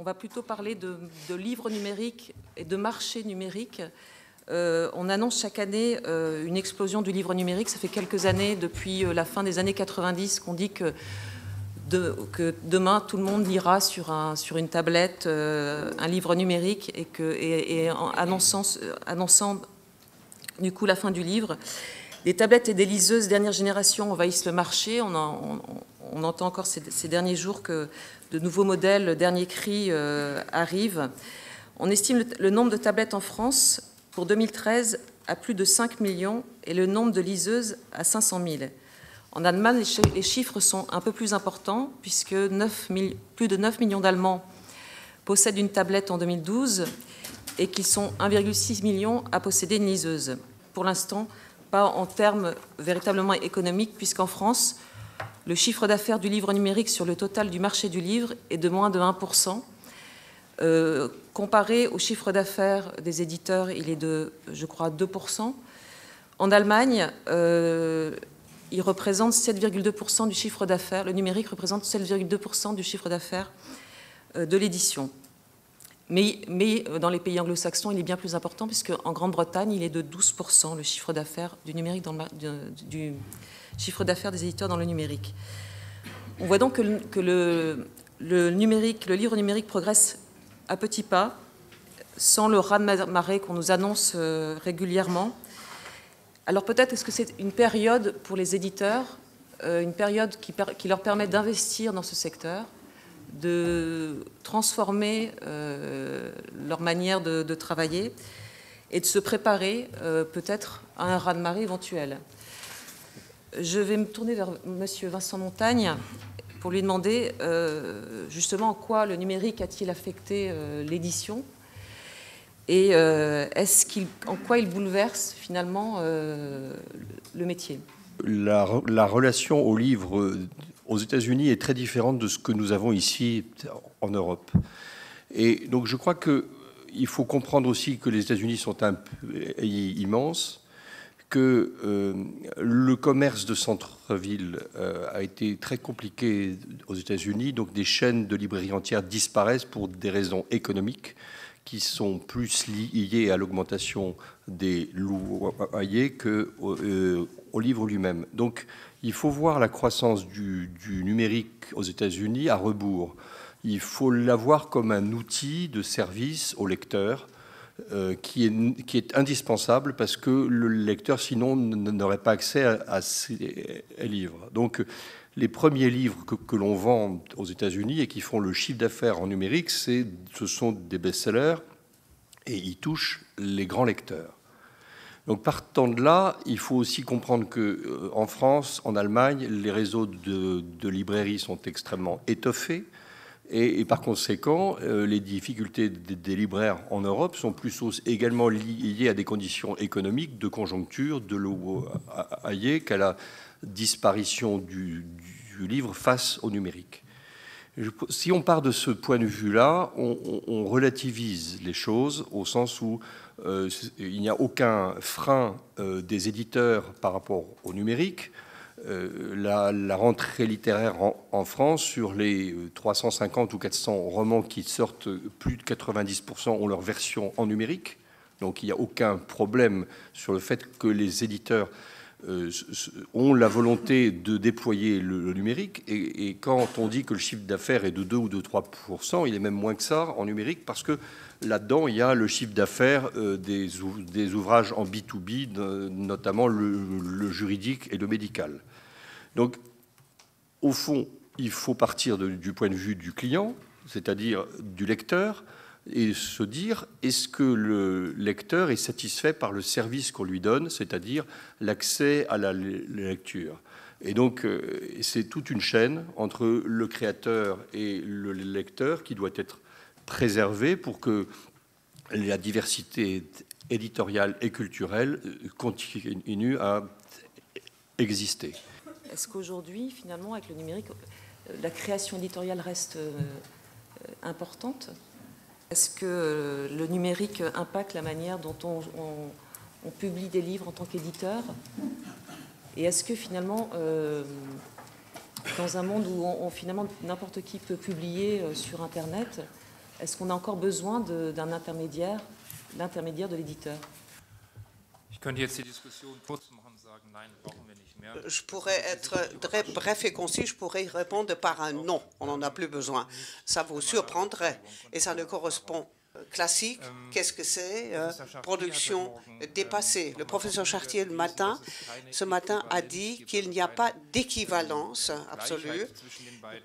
on va plutôt parler de livres numériques et de marché numérique. On annonce chaque année une explosion du livre numérique. Ça fait quelques années, depuis la fin des années 90, qu'on dit que demain, tout le monde lira sur une tablette un livre numérique et annonçant du coup la fin du livre. Des tablettes et des liseuses dernière génération envahissent le marché. On entend encore ces derniers jours que de nouveaux modèles dernier cri arrivent. On estime le nombre de tablettes en France pour 2013 à plus de 5 millions et le nombre de liseuses à 500 000. En Allemagne, les chiffres sont un peu plus importants puisque plus de 9 millions d'Allemands possèdent une tablette en 2012 et qu'ils sont 1,6 million à posséder une liseuse. Pour l'instant, pas en termes véritablement économiques, puisqu'en France, le chiffre d'affaires du livre numérique sur le total du marché du livre est de moins de 1%. Comparé au chiffre d'affaires des éditeurs, il est de, je crois, 2%. En Allemagne, il représente 7,2% du chiffre d'affaires. Le numérique représente 7,2% du chiffre d'affaires de l'édition. Mais dans les pays anglo-saxons, il est bien plus important, puisqu'en Grande-Bretagne, il est de 12%, le chiffre d'affaires du numérique du chiffre d'affaires des éditeurs dans le numérique. On voit donc que le livre numérique progresse à petits pas, sans le raz-de-marée qu'on nous annonce régulièrement. Alors peut-être est-ce que c'est une période pour les éditeurs, une période qui leur permet d'investir dans ce secteur, de transformer leur manière de travailler et de se préparer peut-être à un raz-de-marée éventuel. Je vais me tourner vers M. Vincent Montagne pour lui demander justement en quoi le numérique a-t-il affecté l'édition et en quoi il bouleverse finalement le métier. La relation au livre aux États-Unis est très différente de ce que nous avons ici en Europe. Et donc je crois qu'il faut comprendre aussi que les États-Unis sont un pays immense, que le commerce de centre-ville a été très compliqué aux États-Unis, donc des chaînes de librairies entières disparaissent pour des raisons économiques qui sont plus liées à l'augmentation des loyers qu'au livre lui-même. Donc il faut voir la croissance du numérique aux États-Unis à rebours. Il faut l'avoir comme un outil de service au lecteur qui est indispensable parce que le lecteur, sinon, n'aurait pas accès à ces livres. Donc, les premiers livres que l'on vend aux États-Unis et qui font le chiffre d'affaires en numérique, ce sont des best-sellers et ils touchent les grands lecteurs. Donc, partant de là, il faut aussi comprendre qu'en France, en Allemagne, les réseaux de librairies sont extrêmement étoffés. Et par conséquent, les difficultés des libraires en Europe sont plus également liées à des conditions économiques, de conjoncture, de loyer, qu'à la disparition du livre face au numérique. Si on part de ce point de vue-là, on relativise les choses au sens où il n'y a aucun frein des éditeurs par rapport au numérique. La rentrée littéraire en France, sur les 350 ou 400 romans qui sortent, plus de 90% ont leur version en numérique. Donc il n'y a aucun problème sur le fait que les éditeurs ont la volonté de déployer le numérique. Et quand on dit que le chiffre d'affaires est de 2 ou de 3%, il est même moins que ça en numérique parce que là-dedans, il y a le chiffre d'affaires des ouvrages en B2B, notamment le juridique et le médical. Donc, au fond, il faut partir du point de vue du client, c'est-à-dire du lecteur, et se dire, est-ce que le lecteur est satisfait par le service qu'on lui donne, c'est-à-dire l'accès à la lecture. Et donc, c'est toute une chaîne entre le créateur et le lecteur qui doit être préservée pour que la diversité éditoriale et culturelle continue à exister. Est-ce qu'aujourd'hui, finalement, avec le numérique, la création éditoriale reste importante ? Est-ce que le numérique impacte la manière dont on publie des livres en tant qu'éditeur ? Et est-ce que finalement, dans un monde où finalement n'importe qui peut publier sur Internet, Est-ce qu'on a encore besoin d'un intermédiaire, de l'éditeur? Je pourrais être très bref et concis, je pourrais répondre par un non, on n'en a plus besoin. Ça vous surprendrait et ça ne correspond classique. Qu'est-ce que c'est? Production dépassée. Le professeur Chartier, ce matin, a dit qu'il n'y a pas d'équivalence absolue,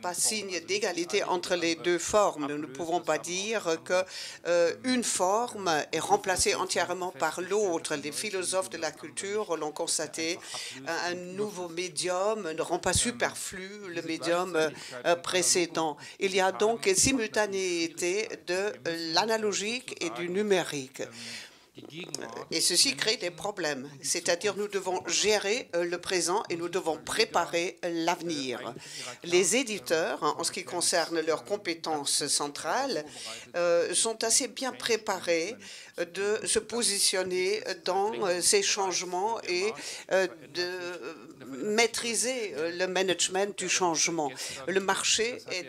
pas signe d'égalité entre les deux formes. Nous ne pouvons pas dire qu'une forme est remplacée entièrement par l'autre. Les philosophes de la culture l'ont constaté. Un nouveau médium ne rend pas superflu le médium précédent. Il y a donc une simultanéité de l'analogique et du numérique. Et ceci crée des problèmes. C'est-à-dire nous devons gérer le présent et nous devons préparer l'avenir. Les éditeurs, en ce qui concerne leurs compétences centrales, sont assez bien préparés de se positionner dans ces changements et de maîtriser le management du changement. Le marché est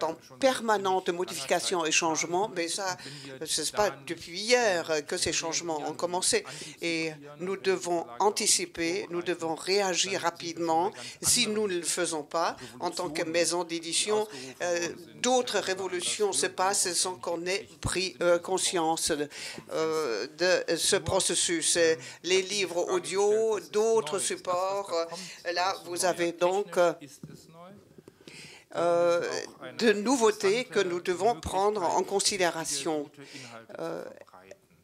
en permanente modification et changement, mais ça, ce n'est pas depuis hier que ces changements ont commencé. Et nous devons anticiper, nous devons réagir rapidement. Si nous ne le faisons pas, en tant que maison d'édition, d'autres révolutions se passent sans qu'on ait pris conscience de ce processus. Les livres audio, d'autres supports, là, vous avez donc de nouveautés que nous devons prendre en considération.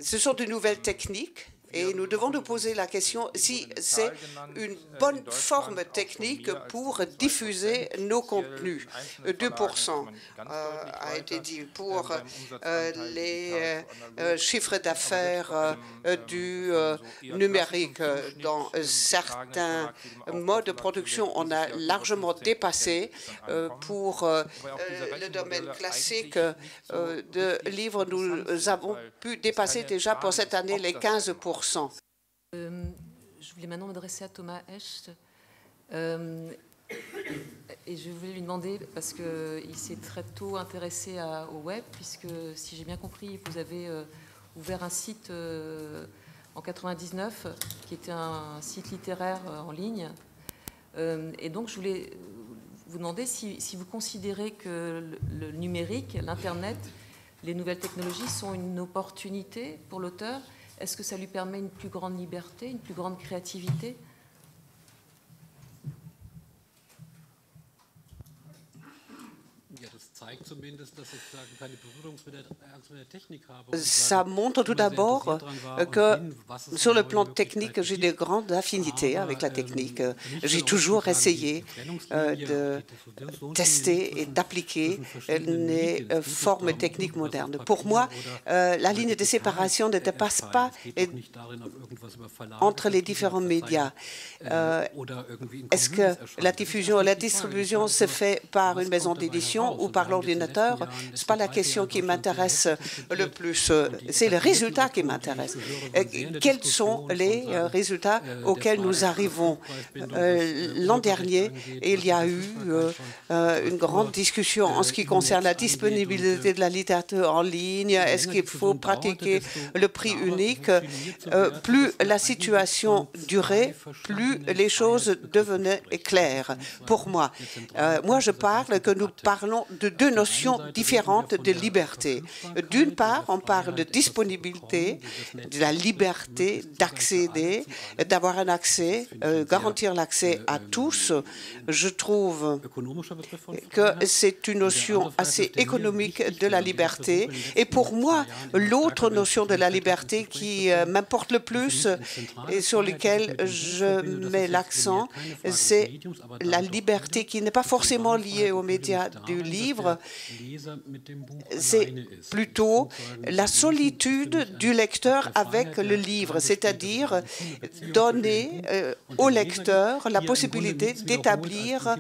Ce sont de nouvelles techniques et nous devons nous poser la question si c'est une bonne forme technique pour diffuser nos contenus. 2% a été dit pour les chiffres d'affaires du numérique. Dans certains modes de production, on a largement dépassé. Pour le domaine classique de livres, nous avons pu dépasser déjà pour cette année les 15%. Je voulais maintenant m'adresser à Thomas Hecht. Et je voulais lui demander, parce qu'il s'est très tôt intéressé au web, puisque, si j'ai bien compris, vous avez ouvert un site en 99, qui était un site littéraire en ligne. Et donc, je voulais vous demander si vous considérez que le numérique, l'Internet, les nouvelles technologies sont une opportunité pour l'auteur. Est-ce que ça lui permet une plus grande liberté, une plus grande créativité? Ça montre tout d'abord que sur le plan technique, j'ai de grandes affinités avec la technique. J'ai toujours essayé de tester et d'appliquer les formes techniques modernes. Pour moi, la ligne de séparation ne dépasse pas entre les différents médias. Est-ce que la diffusion et la distribution se fait par une maison d'édition ou par l'ordinateur? Ce n'est pas la question qui m'intéresse le plus, c'est le résultat qui m'intéresse. Quels sont les résultats auxquels nous arrivons? L'an dernier, il y a eu une grande discussion en ce qui concerne la disponibilité de la littérature en ligne. Est-ce qu'il faut pratiquer le prix unique? Plus la situation durait, plus les choses devenaient claires pour moi. Moi, je parle que nous parlons de deux notions différentes de liberté. D'une part, on parle de disponibilité, de la liberté d'accéder, d'avoir un accès, garantir l'accès à tous. Je trouve que c'est une notion assez économique de la liberté. Et pour moi, l'autre notion de la liberté qui m'importe le plus et sur laquelle je mets l'accent, c'est la liberté qui n'est pas forcément liée aux médias du livre, c'est plutôt la solitude du lecteur avec le livre, c'est-à-dire donner au lecteur la possibilité d'établir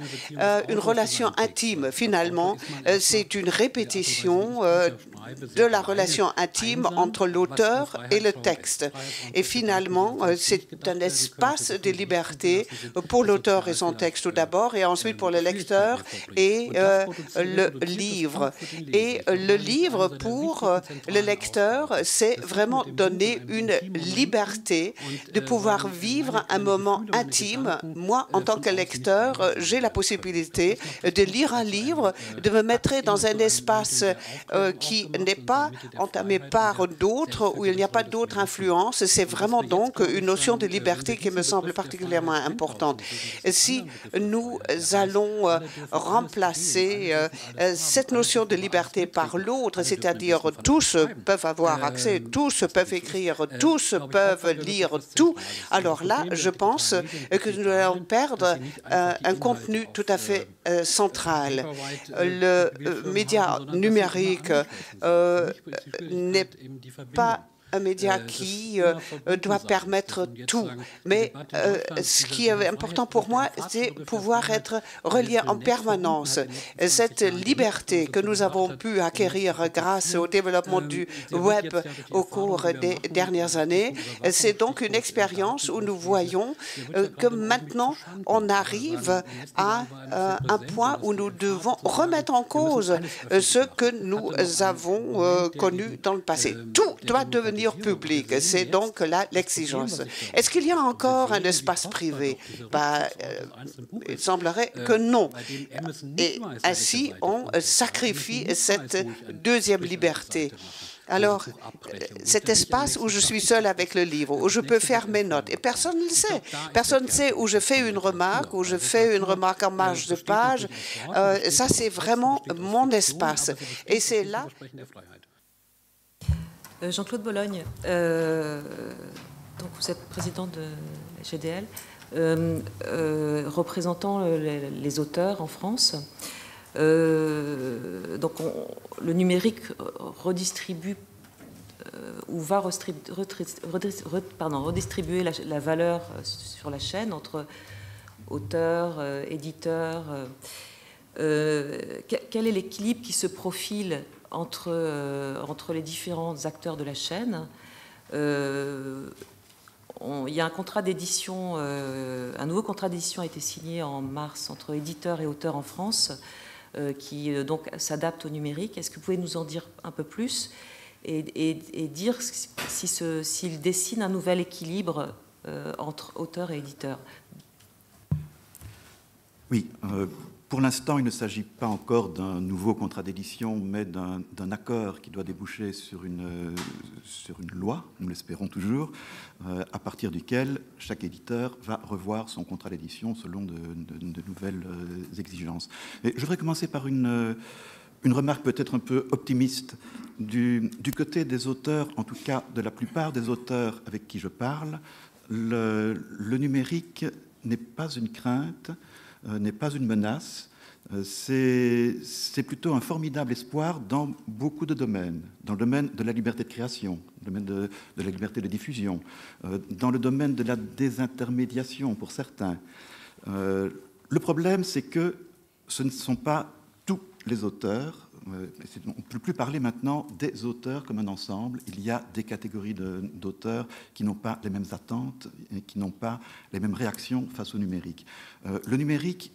une relation intime. Finalement, c'est une répétition de la relation intime entre l'auteur et le texte. Et finalement, c'est un espace de liberté pour l'auteur et son texte tout d'abord, et ensuite pour le lecteur et le livre. Et le livre, pour le lecteur, c'est vraiment donner une liberté de pouvoir vivre un moment intime. Moi, en tant que lecteur, j'ai la possibilité de lire un livre, de me mettre dans un espace qui n'est pas entamé par d'autres, où il n'y a pas d'autres influences. C'est vraiment donc une notion de liberté qui me semble particulièrement importante. Si nous allons remplacer cette notion de liberté par l'autre, c'est-à-dire tous peuvent avoir accès, tous peuvent écrire, tous peuvent lire tout, alors là, je pense que nous allons perdre un contenu tout à fait central. Le média numérique n'est pas un média qui doit permettre tout. Mais ce qui est important pour moi, c'est pouvoir être relié en permanence. Cette liberté que nous avons pu acquérir grâce au développement du web au cours des dernières années, c'est donc une expérience où nous voyons que maintenant, on arrive à un point où nous devons remettre en cause ce que nous avons connu dans le passé. Tout doit devenir public. C'est donc là l'exigence. Est-ce qu'il y a encore un espace privé? Il semblerait que non. Et ainsi, on sacrifie cette deuxième liberté. Alors, cet espace où je suis seul avec le livre, où je peux faire mes notes, et personne ne le sait. Personne ne sait où je fais une remarque, où je fais une remarque en marge de page. Ça, c'est vraiment mon espace. Et c'est là... Jean-Claude Bologne, donc vous êtes président de la GDL, représentant les auteurs en France. Donc le numérique redistribue ou va redistribuer la valeur sur la chaîne entre auteurs, éditeurs. Quel est l'équilibre qui se profile entre les différents acteurs de la chaîne? Il y a un contrat d'édition, un nouveau contrat d'édition a été signé en mars entre éditeurs et auteurs en France, qui donc s'adapte au numérique. Est-ce que vous pouvez nous en dire un peu plus et dire s'il dessine un nouvel équilibre entre auteurs et éditeurs? Oui. Pour l'instant, il ne s'agit pas encore d'un nouveau contrat d'édition, mais d'un accord qui doit déboucher sur une loi, nous l'espérons toujours, à partir duquel chaque éditeur va revoir son contrat d'édition selon de nouvelles exigences. Et je voudrais commencer par une remarque peut-être un peu optimiste. Du côté des auteurs, en tout cas de la plupart des auteurs avec qui je parle, le numérique n'est pas une crainte, n'est pas une menace, c'est plutôt un formidable espoir dans beaucoup de domaines, dans le domaine de la liberté de création, dans le domaine de la liberté de diffusion, dans le domaine de la désintermédiation pour certains. Le problème, c'est que ce ne sont pas tous les auteurs, on ne peut plus parler maintenant des auteurs comme un ensemble, il y a des catégories d'auteurs qui n'ont pas les mêmes attentes et qui n'ont pas les mêmes réactions face au numérique. Le numérique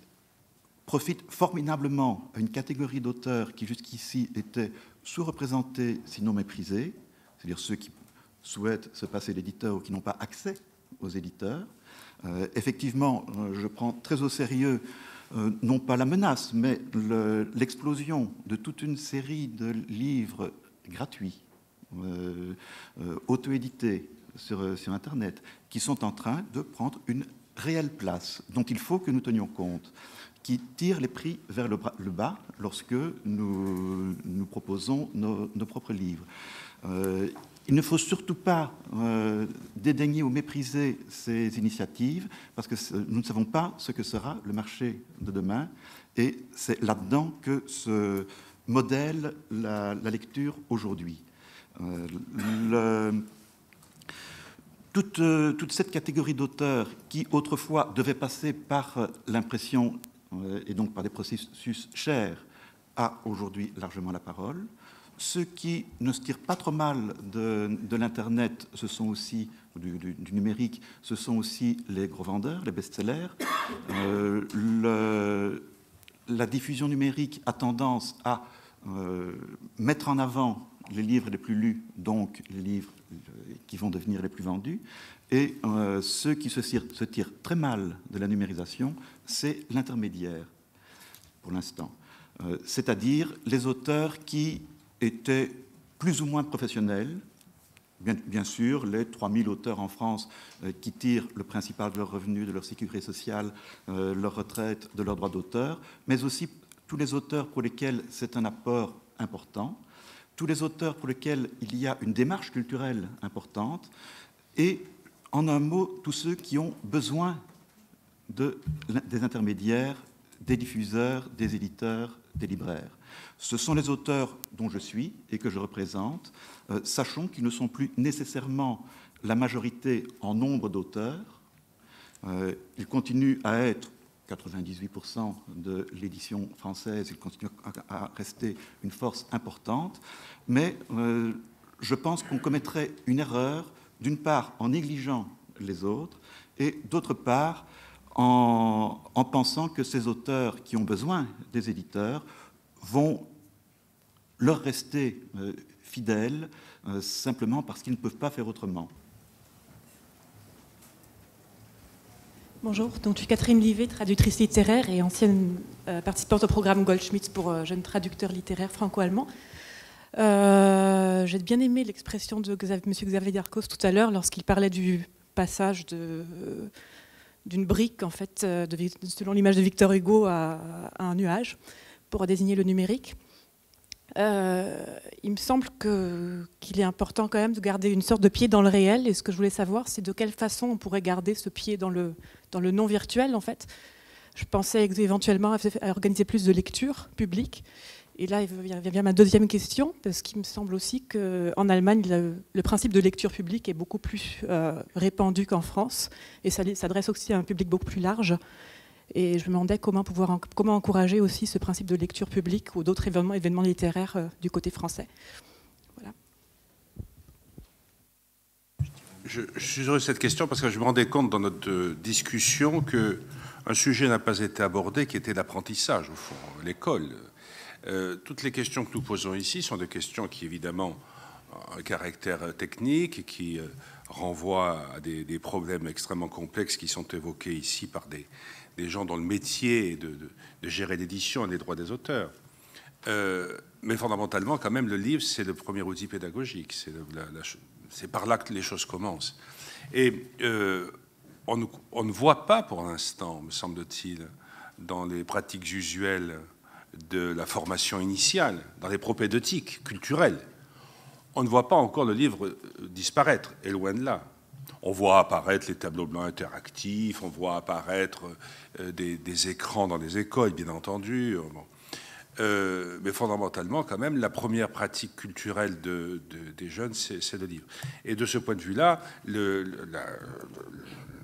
profite formidablement à une catégorie d'auteurs qui jusqu'ici étaient sous-représentés, sinon méprisés, c'est-à-dire ceux qui souhaitent se passer d'éditeurs ou qui n'ont pas accès aux éditeurs. Effectivement, je prends très au sérieux non pas la menace, mais l'explosion de toute une série de livres gratuits, auto-édités sur Internet, qui sont en train de prendre une réelle place, dont il faut que nous tenions compte, qui tire les prix vers le bas lorsque nous proposons nos propres livres. Il ne faut surtout pas dédaigner ou mépriser ces initiatives parce que nous ne savons pas ce que sera le marché de demain et c'est là-dedans que se modèle la lecture aujourd'hui. Toute cette catégorie d'auteurs qui autrefois devait passer par l'impression et donc par des processus chers a aujourd'hui largement la parole. Ceux qui ne se tirent pas trop mal de l'Internet, ce sont aussi, du numérique, ce sont aussi les gros vendeurs, les best-sellers. la diffusion numérique a tendance à mettre en avant les livres les plus lus, donc les livres qui vont devenir les plus vendus, et ceux qui se tirent très mal de la numérisation, c'est l'intermédiaire, pour l'instant. C'est-à-dire les auteurs qui étaient plus ou moins professionnels. Bien sûr, les 3000 auteurs en France qui tirent le principal de leurs revenus, de leur sécurité sociale, leur retraite, de leurs droits d'auteur, mais aussi tous les auteurs pour lesquels c'est un apport important, tous les auteurs pour lesquels il y a une démarche culturelle importante, et en un mot, tous ceux qui ont besoin des intermédiaires, des diffuseurs, des éditeurs, des libraires. Ce sont les auteurs dont je suis et que je représente. Sachons qu'ils ne sont plus nécessairement la majorité en nombre d'auteurs. Ils continuent à être 98% de l'édition française, ils continuent à rester une force importante, mais je pense qu'on commettrait une erreur, d'une part en négligeant les autres, et d'autre part en pensant que ces auteurs qui ont besoin des éditeurs vont leur rester fidèles simplement parce qu'ils ne peuvent pas faire autrement. Bonjour, donc je suis Catherine Livet, traductrice littéraire et ancienne participante au programme Goldschmidt pour jeunes traducteurs littéraires franco-allemands. J'ai bien aimé l'expression de M. Xavier Darcos tout à l'heure lorsqu'il parlait du passage d'une brique, en fait, selon l'image de Victor Hugo, à un nuage pour désigner le numérique. Il me semble qu'il est important quand même de garder une sorte de pied dans le réel, et ce que je voulais savoir, c'est de quelle façon on pourrait garder ce pied dans le non virtuel, en fait. Je pensais éventuellement à organiser plus de lectures publiques, et là il vient ma deuxième question, parce qu'il me semble aussi qu'en Allemagne, le principe de lecture publique est beaucoup plus répandu qu'en France, et ça s'adresse aussi à un public beaucoup plus large. Et je me demandais comment encourager aussi ce principe de lecture publique ou d'autres événements littéraires du côté français. Voilà. Je suis heureux de cette question parce que je me rendais compte dans notre discussion qu'un sujet n'a pas été abordé qui était l'apprentissage, au fond, l'école. Toutes les questions que nous posons ici sont des questions qui, évidemment, ont un caractère technique et qui renvoient à des problèmes extrêmement complexes qui sont évoqués ici par des gens dont le métier est de gérer l'édition et les droits des auteurs. Mais fondamentalement, quand même, le livre, c'est le premier outil pédagogique. C'est par là que les choses commencent. Et on ne voit pas, pour l'instant, me semble-t-il, dans les pratiques usuelles de la formation initiale, dans les propédeutiques culturelles, on ne voit pas encore le livre disparaître, et loin de là. On voit apparaître les tableaux blancs interactifs, on voit apparaître des écrans dans les écoles, bien entendu. Mais fondamentalement, quand même, la première pratique culturelle des jeunes, c'est le livre. Et de ce point de vue-là, le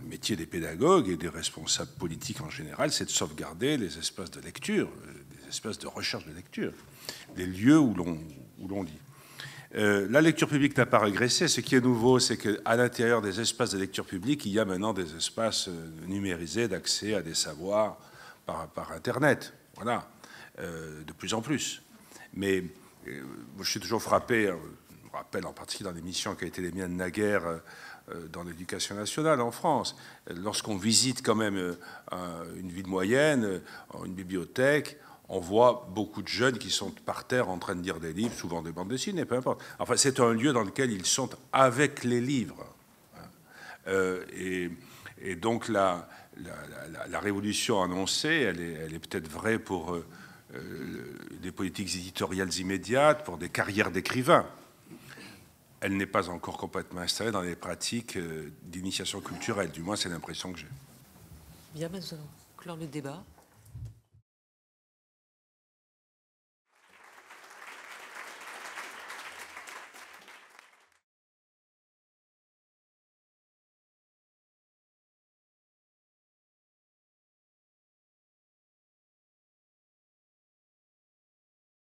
métier des pédagogues et des responsables politiques en général, c'est de sauvegarder les espaces de lecture, des espaces de recherche de lecture, des lieux où l'on lit. La lecture publique n'a pas régressé. Ce qui est nouveau, c'est qu'à l'intérieur des espaces de lecture publique, il y a maintenant des espaces numérisés d'accès à des savoirs par Internet. Voilà, de plus en plus. Mais je suis toujours frappé, je me rappelle en particulier dans l'émission qui a été les miennes naguère dans l'éducation nationale en France, lorsqu'on visite quand même une ville moyenne, une bibliothèque, on voit beaucoup de jeunes qui sont par terre en train de lire des livres, souvent des bandes dessinées, peu importe. Enfin, c'est un lieu dans lequel ils sont avec les livres. Et donc, la révolution annoncée, elle est peut-être vraie pour des politiques éditoriales immédiates, pour des carrières d'écrivains. Elle n'est pas encore complètement installée dans les pratiques d'initiation culturelle. Du moins, c'est l'impression que j'ai. Bien, nous allons clore le débat.